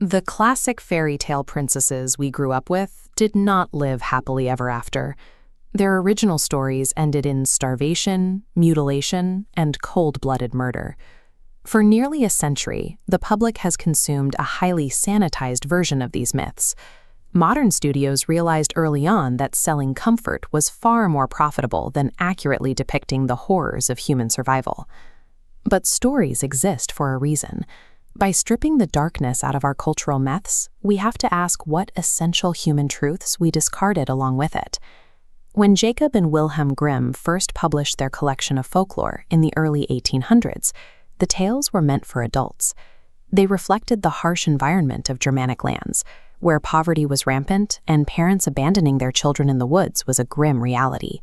The classic fairy tale princesses we grew up with did not live happily ever after. Their original stories ended in starvation, mutilation, and cold-blooded murder. For nearly a century, the public has consumed a highly sanitized version of these myths. Modern studios realized early on that selling comfort was far more profitable than accurately depicting the horrors of human survival. But stories exist for a reason. By stripping the darkness out of our cultural myths, we have to ask what essential human truths we discarded along with it. When Jacob and Wilhelm Grimm first published their collection of folklore in the early 1800s, the tales were meant for adults. They reflected the harsh environment of Germanic lands, where poverty was rampant and parents abandoning their children in the woods was a grim reality.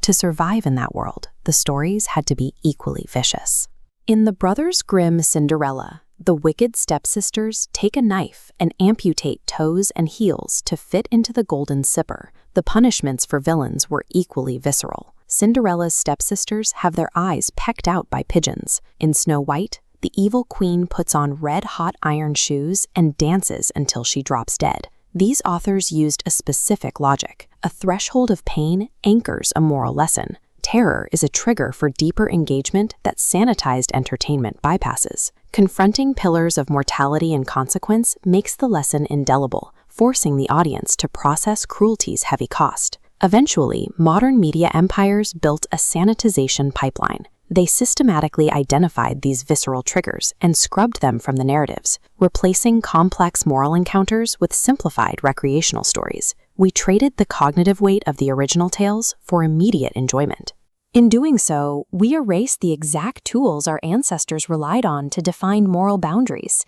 To survive in that world, the stories had to be equally vicious. In the Brothers Grimm Cinderella, the wicked stepsisters take a knife and amputate toes and heels to fit into the golden zipper. The punishments for villains were equally visceral. Cinderella's stepsisters have their eyes pecked out by pigeons. In Snow White, the evil queen puts on red-hot iron shoes and dances until she drops dead. These authors used a specific logic. A threshold of pain anchors a moral lesson. Terror is a trigger for deeper engagement that sanitized entertainment bypasses. Confronting pillars of mortality and consequence makes the lesson indelible, forcing the audience to process cruelty's heavy cost. Eventually, modern media empires built a sanitization pipeline. They systematically identified these visceral triggers and scrubbed them from the narratives, replacing complex moral encounters with simplified recreational stories. We traded the cognitive weight of the original tales for immediate enjoyment. In doing so, we erased the exact tools our ancestors relied on to define moral boundaries.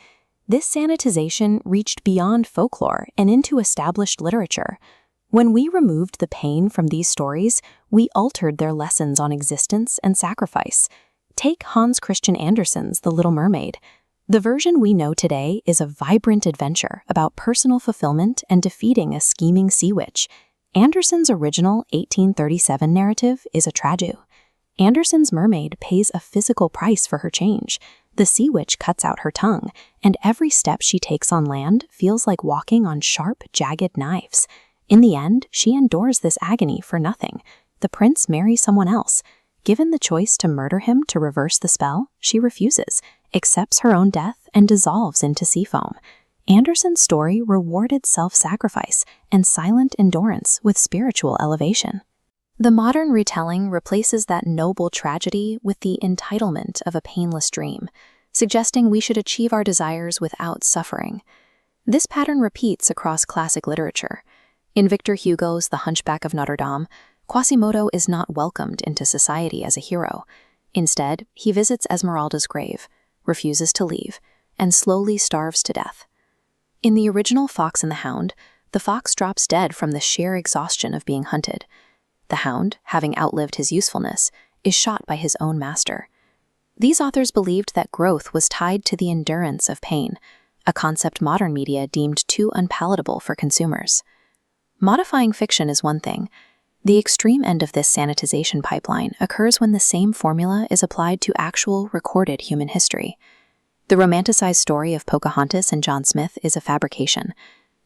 This sanitization reached beyond folklore and into established literature. When we removed the pain from these stories, we altered their lessons on existence and sacrifice. Take Hans Christian Andersen's The Little Mermaid. The version we know today is a vibrant adventure about personal fulfillment and defeating a scheming sea witch. Andersen's original 1837 narrative is a tragedy. Andersen's mermaid pays a physical price for her change. The sea witch cuts out her tongue, and every step she takes on land feels like walking on sharp, jagged knives. In the end, she endures this agony for nothing. The prince marries someone else. Given the choice to murder him to reverse the spell, she refuses, accepts her own death, and dissolves into sea foam. Andersen's story rewarded self-sacrifice and silent endurance with spiritual elevation. The modern retelling replaces that noble tragedy with the entitlement of a painless dream, suggesting we should achieve our desires without suffering. This pattern repeats across classic literature. In Victor Hugo's The Hunchback of Notre, Quasimodo is not welcomed into society as a hero. Instead, he visits Esmeralda's grave, refuses to leave, and slowly starves to death. In the original Fox and the Hound, the fox drops dead from the sheer exhaustion of being hunted. The hound, having outlived his usefulness, is shot by his own master. These authors believed that growth was tied to the endurance of pain, a concept modern media deemed too unpalatable for consumers. Modifying fiction is one thing. The extreme end of this sanitization pipeline occurs when the same formula is applied to actual recorded human history. The romanticized story of Pocahontas and John Smith is a fabrication.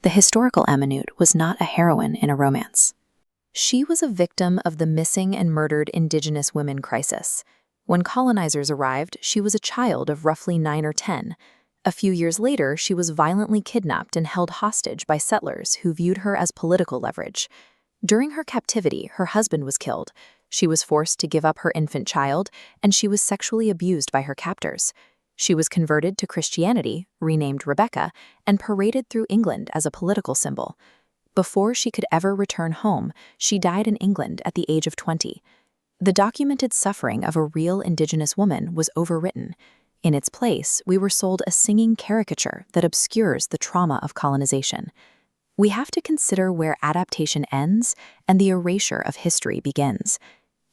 The historical Amonute was not a heroine in a romance. She was a victim of the missing and murdered Indigenous women crisis. When colonizers arrived, she was a child of roughly 9 or 10. A few years later, she was violently kidnapped and held hostage by settlers who viewed her as political leverage. During her captivity, her husband was killed. She was forced to give up her infant child, and she was sexually abused by her captors. She was converted to Christianity, renamed Rebecca, and paraded through England as a political symbol. Before she could ever return home, she died in England at the age of 20. The documented suffering of a real Indigenous woman was overwritten. In its place, we were sold a singing caricature that obscures the trauma of colonization. We have to consider where adaptation ends and the erasure of history begins.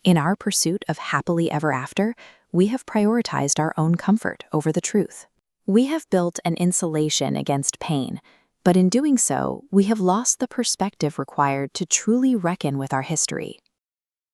In our pursuit of happily ever after, we have prioritized our own comfort over the truth. We have built an insulation against pain, but in doing so, we have lost the perspective required to truly reckon with our history.